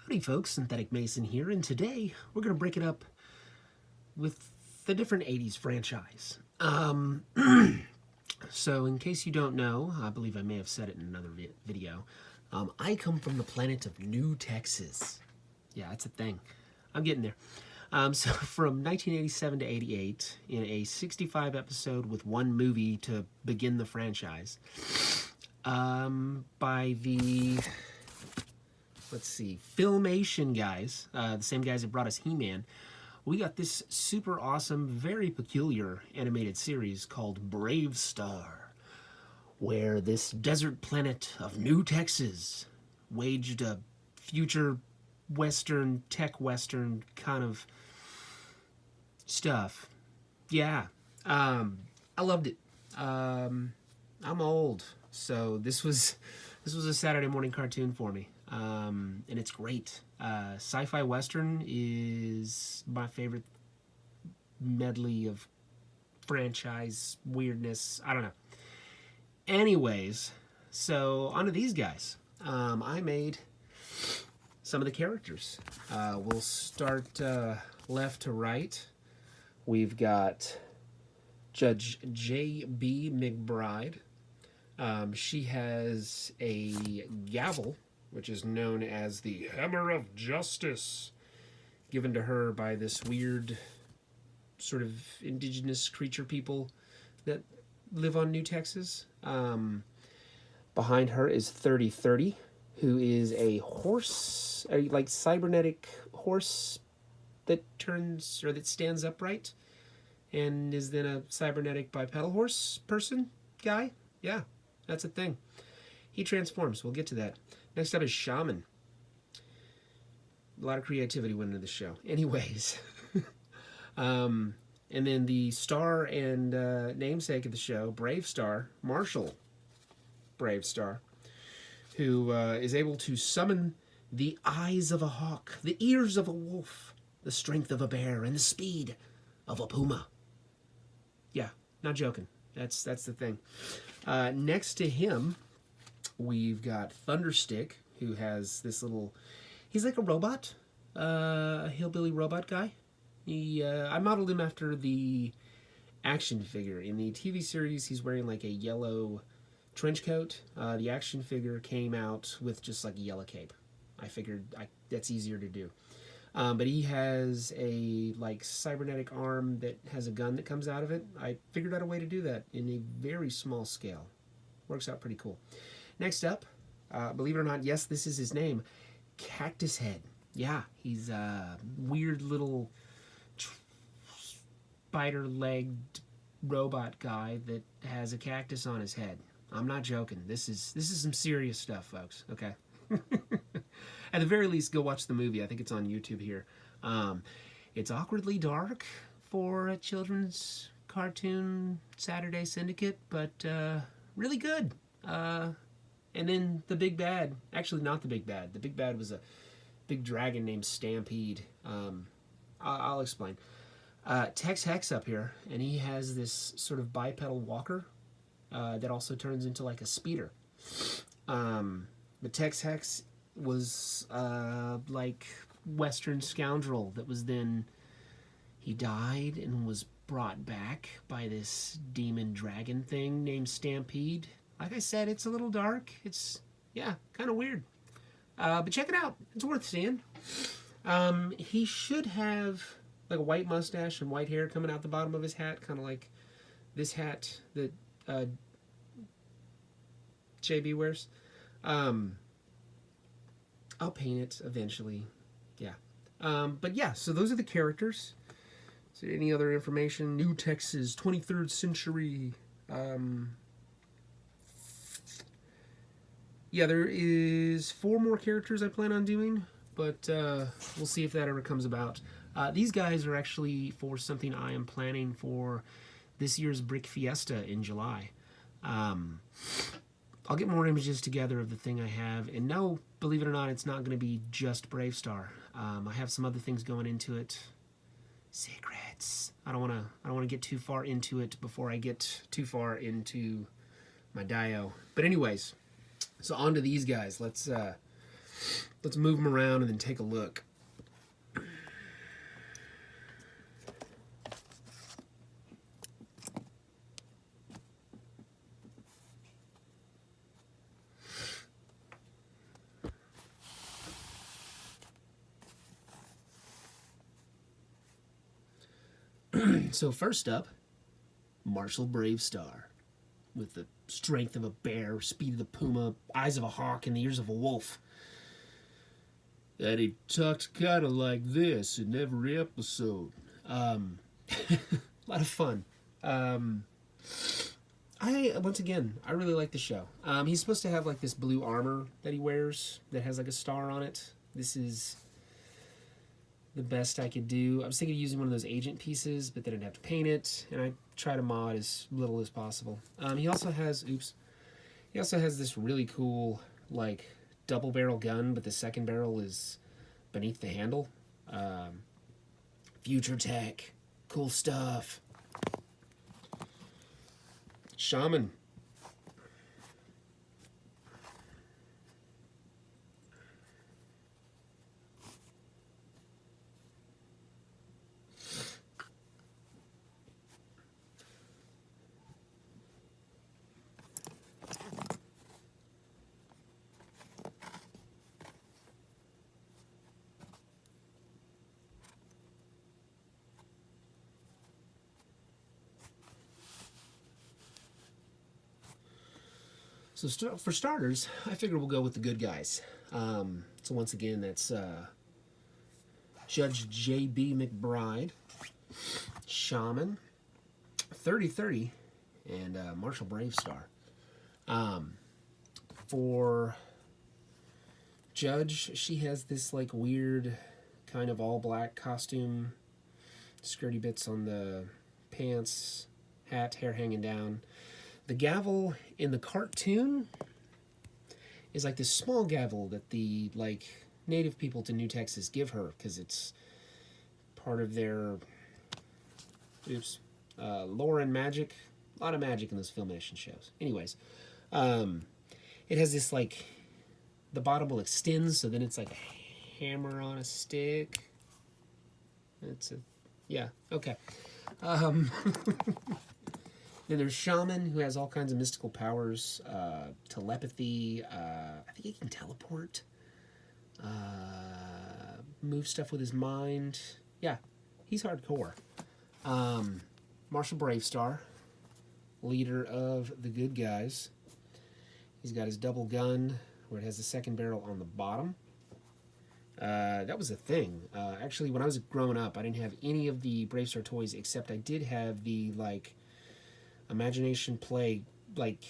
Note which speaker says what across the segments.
Speaker 1: Howdy folks, Synthetic Mason here, and today we're going to break it up with the different 80s franchise. So in case you don't know, I believe I may have said it in another video, I come from the planet of New Texas. Yeah, that's a thing. I'm getting there. So from 1987 to 88, in a 65 episode with one movie to begin the franchise, by the... let's see, Filmation guys, the same guys that brought us He-Man, we got this super awesome, very peculiar animated series called BraveStarr, where this desert planet of New Texas waged a future western, tech western kind of stuff. Yeah, I loved it. I'm old, so this was a Saturday morning cartoon for me. And it's great. Sci-fi Western is my favorite medley of franchise weirdness. I don't know. Anyways, so onto these guys. I made some of the characters. We'll start left to right. We've got Judge Jb Mcbride. She has a gavel, which is known as the Hammer of Justice, given to her by this weird sort of indigenous creature people that live on New Texas. Behind her is 3030, who is a horse, like cybernetic horse that turns, or that stands upright, and is then a cybernetic bipedal horse person guy. Yeah, that's a thing. He transforms. We'll get to that. Next up is Shaman. A lot of creativity went into the show. Anyways. And then the star and namesake of the show, BraveStarr, Marshall BraveStarr, who is able to summon the eyes of a hawk, the ears of a wolf, the strength of a bear, and the speed of a puma. Yeah, not joking. That's the thing. Next to him, we've got Thunderstick, who has this little... he's like a robot, a hillbilly robot guy. I modeled him after the action figure. In the TV series, he's wearing like a yellow trench coat. The action figure came out with just like a yellow cape. I figured that's easier to do. But he has a like cybernetic arm that has a gun that comes out of it. I figured out a way to do that in a very small scale. Works out pretty cool. Next up, believe it or not, yes, this is his name, Cactus Head. Yeah, he's a weird little spider-legged robot guy that has a cactus on his head. I'm not joking. This is some serious stuff, folks. Okay. At the very least, go watch the movie. I think it's on YouTube here. It's awkwardly dark for a children's cartoon Saturday syndicate, but really good. And then the big bad, actually not the big bad. The big bad was a big dragon named Stampede. I'll explain. Tex Hex up here, and he has this sort of bipedal walker that also turns into like a speeder. But Tex Hex was like Western scoundrel that was then, he died and was brought back by this demon dragon thing named Stampede. Like I said, it's a little dark. It's, yeah, kind of weird. But check it out. It's worth seeing. He should have like a white mustache and white hair coming out the bottom of his hat, kind of like this hat that JB wears. I'll paint it eventually. Yeah. But yeah, so those are the characters. Is there any other information? New Texas, 23rd century. Yeah, there is 4 more characters I plan on doing, but we'll see if that ever comes about. These guys are actually for something I am planning for this year's Brick Fiesta in July. I'll get more images together of the thing I have, and no, believe it or not, it's not going to be just BraveStarr. I have some other things going into it. Secrets. I don't want to get too far into it before I get too far into my dio. But anyways, so on to these guys. Let's let's move them around and then take a look. So first up, Marshall BraveStarr, with the strength of a bear, speed of the puma, eyes of a hawk, and the ears of a wolf. And he talked kind of like this in every episode. A lot of fun. Once again, I really like the show. He's supposed to have like this blue armor that he wears that has like a star on it. This is the best I could do. I was thinking of using one of those agent pieces, but then I'd have to paint it, and I try to mod as little as possible. He also has this really cool like double barrel gun, but the second barrel is beneath the handle. Future tech, cool stuff. Shaman. So for starters, I figure we'll go with the good guys. So once again, that's Judge Jb Mcbride, Shaman, 3030, and Marshall BraveStarr. For Judge, she has this like weird kind of all black costume, skirty bits on the pants, hat, hair hanging down. The gavel in the cartoon is like this small gavel that the like native people to New Texas give her because it's part of their lore and magic. A lot of magic in those Filmation shows. Anyways, it has this like the bottom will extend, so then it's like a hammer on a stick. Okay. Then there's Shaman, who has all kinds of mystical powers, telepathy, I think he can teleport, move stuff with his mind. Yeah, he's hardcore. Marshall BraveStarr, leader of the good guys. He's got his double gun, where it has the second barrel on the bottom. That was a thing. Actually, when I was growing up, I didn't have any of the BraveStarr toys, except I did have the, like, Imagination Play, like,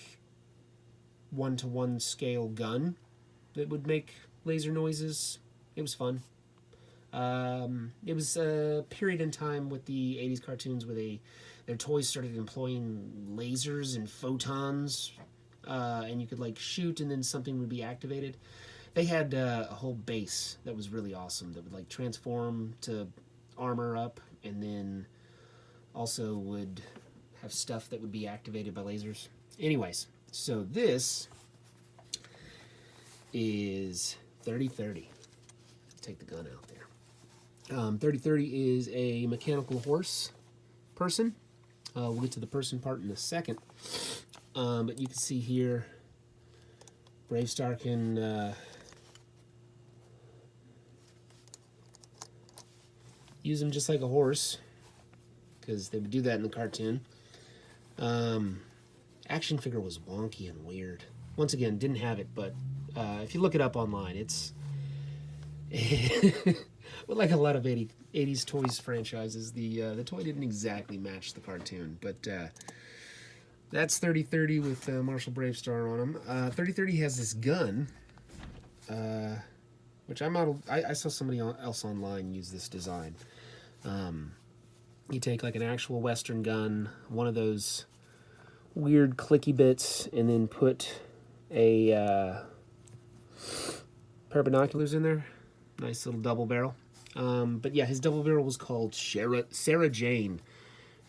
Speaker 1: 1-to-1 scale gun that would make laser noises. It was fun. It was a period in time with the 80s cartoons where their toys started employing lasers and photons, and you could, like, shoot and then something would be activated. They had a whole base that was really awesome that would, like, transform to armor up, and then also would have stuff that would be activated by lasers. Anyways, so this is 3030. Take the gun out there. 3030 is a mechanical horse person. We'll get to the person part in a second. But you can see here, BraveStarr can use him just like a horse, because they would do that in the cartoon. Action figure was wonky and weird. Once again, didn't have it, but if you look it up online, it's well, like a lot of 80s toys franchises, the toy didn't exactly match the cartoon, but that's 3030 with Marshall BraveStarr on him. 3030 has this gun, which I saw somebody else online use this design. You take like an actual Western gun, one of those weird clicky bits, and then put a pair of binoculars in there. Nice little double barrel. But yeah, his double barrel was called Sarah Jane,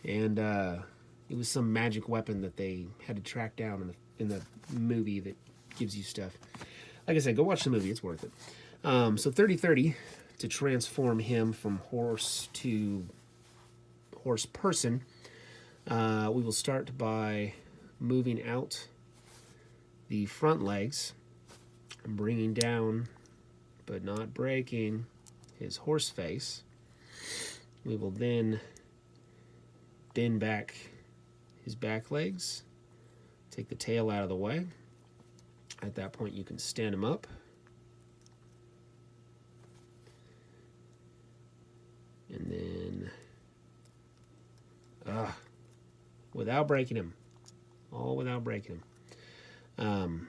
Speaker 1: and it was some magic weapon that they had to track down in the movie that gives you stuff. like I said, go watch the movie. It's worth it. So 30-30 to transform him from horse to horse person. We will start by moving out the front legs and bringing down, but not breaking, his horse face. We will then bend back his back legs, take the tail out of the way. At that point, you can stand him up. And then, without breaking him, all without breaking him.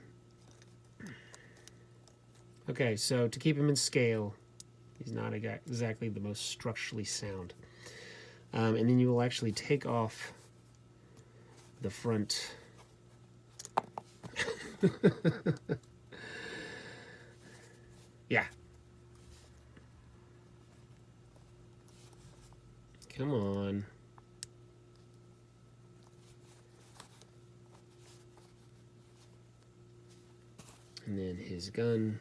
Speaker 1: Okay, so to keep him in scale, he's not exactly the most structurally sound. And then you will actually take off the front. Yeah. Come on. And then his gun.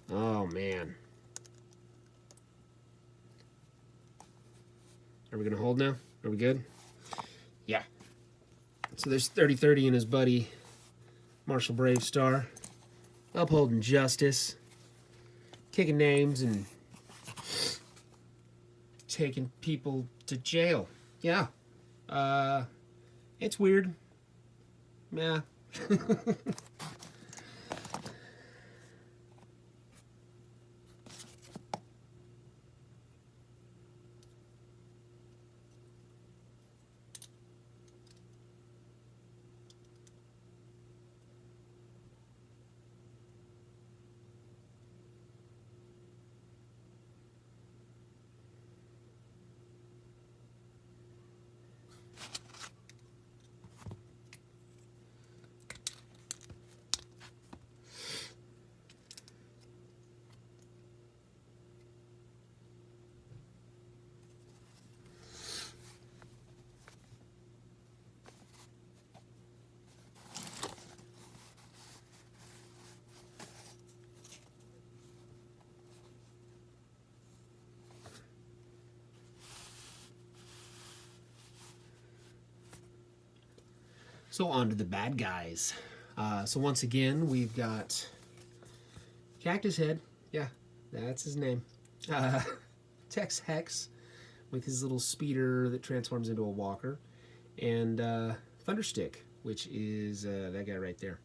Speaker 1: Oh, man. Are we going to hold now? Are we good? Yeah. So there's 30-30 and his buddy, Marshal BraveStarr, upholding justice, kicking names, and taking people to jail. Yeah. It's weird. Yeah. So on to the bad guys. So once again, we've got Cactus Head. Yeah, that's his name. Tex Hex with his little speeder that transforms into a walker. And Thunderstick, which is that guy right there.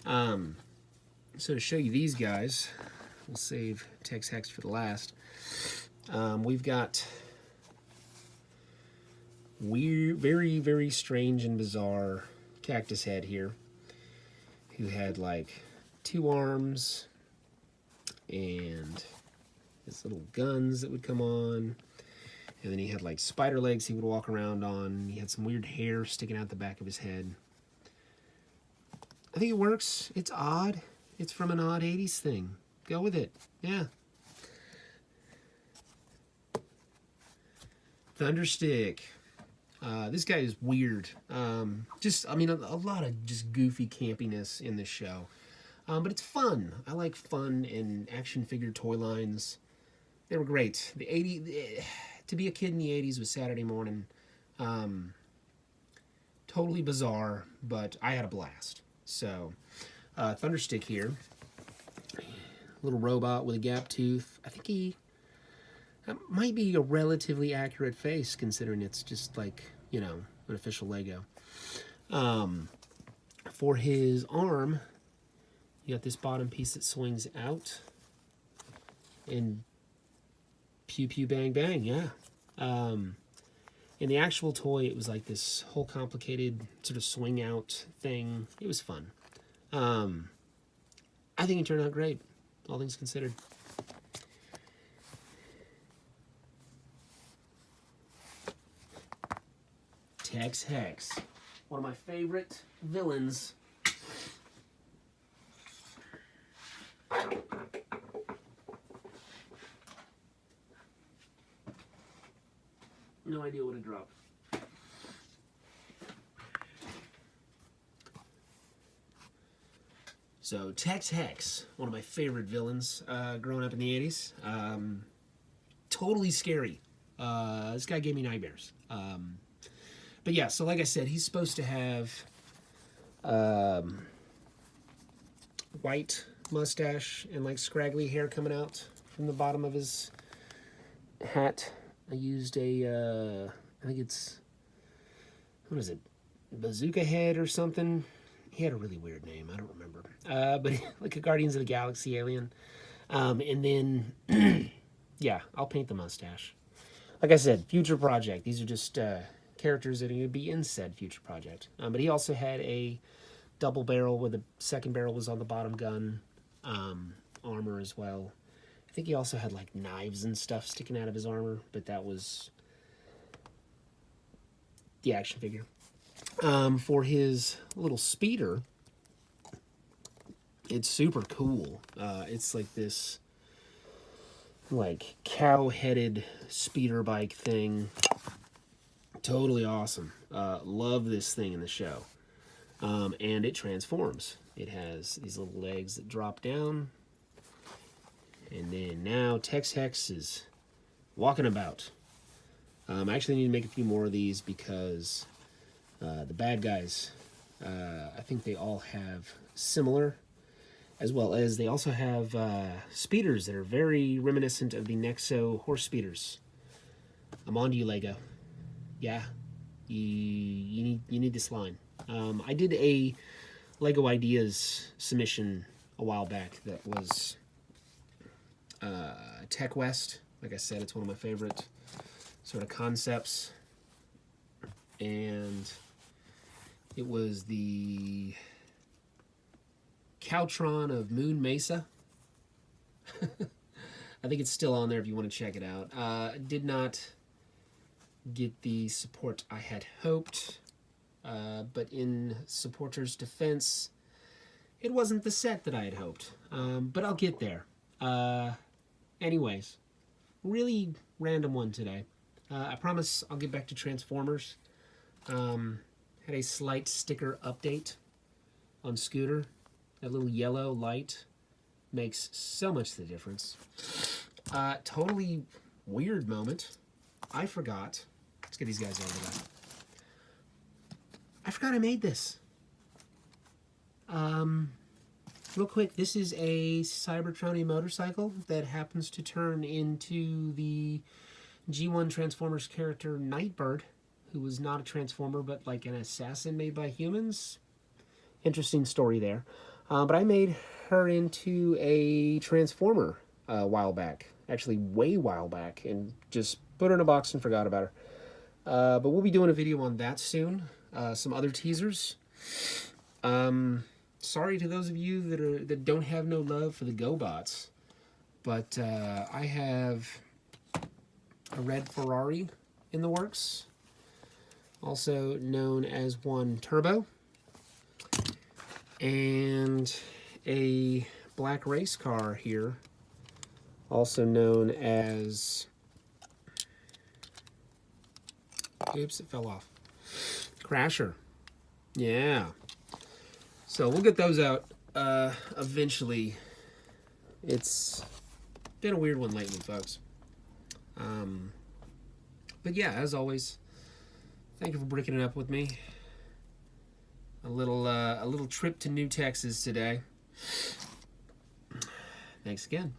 Speaker 1: So to show you these guys, we'll save Tex Hex for the last. We've got weird, very, very strange and bizarre Cactus Head here, who had like 2 arms and his little guns that would come on, and then he had like spider legs he would walk around on. He had some weird hair sticking out the back of his head. I think it works. It's odd. It's from an odd 80s thing. Go with it. Yeah. Thunderstick. This guy is weird. I mean, a lot of just goofy campiness in this show. But it's fun. I like fun and action figure toy lines. They were great. To be a kid in the 80s was Saturday morning. Totally bizarre, but I had a blast. So, Thunderstick here. Little robot with a gap tooth. I think that might be a relatively accurate face, considering it's just like, you know, an official Lego. For his arm, you got this bottom piece that swings out. And pew pew bang bang, yeah. In the actual toy, it was like this whole complicated sort of swing out thing. It was fun. I think it turned out great, all things considered. Tex Hex, one of my favorite villains. No idea what I dropped. So Tex Hex, one of my favorite villains growing up in the 80s. Totally scary. This guy gave me nightmares. But yeah, so like I said, he's supposed to have white mustache and like scraggly hair coming out from the bottom of his hat. I used a, I think it's, what is it, Bazooka Head or something? He had a really weird name, I don't remember. But like a Guardians of the Galaxy alien. And then, yeah, I'll paint the mustache. Like I said, future project. These are just characters that are going to be in said future project. But he also had a double barrel where the second barrel was on the bottom gun, armor as well. I think he also had like knives and stuff sticking out of his armor, but that was the action figure. For his little speeder, it's super cool. It's like this like cow-headed speeder bike thing. Totally awesome. Love this thing in the show. And it transforms. It has these little legs that drop down. And then now Tex Hex is walking about. I actually need to make a few more of these because the bad guys, I think they all have similar, as well as they also have speeders that are very reminiscent of the Nexo horse speeders. I'm on to you, Lego. Yeah, you need this line. I did a Lego Ideas submission a while back that was Tech West. Like I said, it's one of my favorite sort of concepts. And it was the Cowtron of Moon Mesa. I think it's still on there if you want to check it out. Did not get the support I had hoped, but in supporters' defense, it wasn't the set that I had hoped. But I'll get there. Anyways, really random one today. I promise I'll get back to Transformers. Had a slight sticker update on Scooter. That little yellow light makes so much the difference. Totally weird moment. I forgot. Let's get these guys out of that. I forgot I made this. Real quick, this is a Cybertronian motorcycle that happens to turn into the G1 Transformers character Nightbird, who was not a Transformer, but like an assassin made by humans. Interesting story there. But I made her into a Transformer a while back. Actually, way while back. And just put her in a box and forgot about her. But we'll be doing a video on that soon. Some other teasers. Sorry to those of you that don't have no love for the GoBots. But I have a red Ferrari in the works, also known as one Turbo, and a black race car here, also known as, oops, it fell off, Crasher. Yeah, so we'll get those out eventually. It's been a weird one lately, folks. But yeah, as always, thank you for breaking it up with me. A little trip to New Texas today. Thanks again.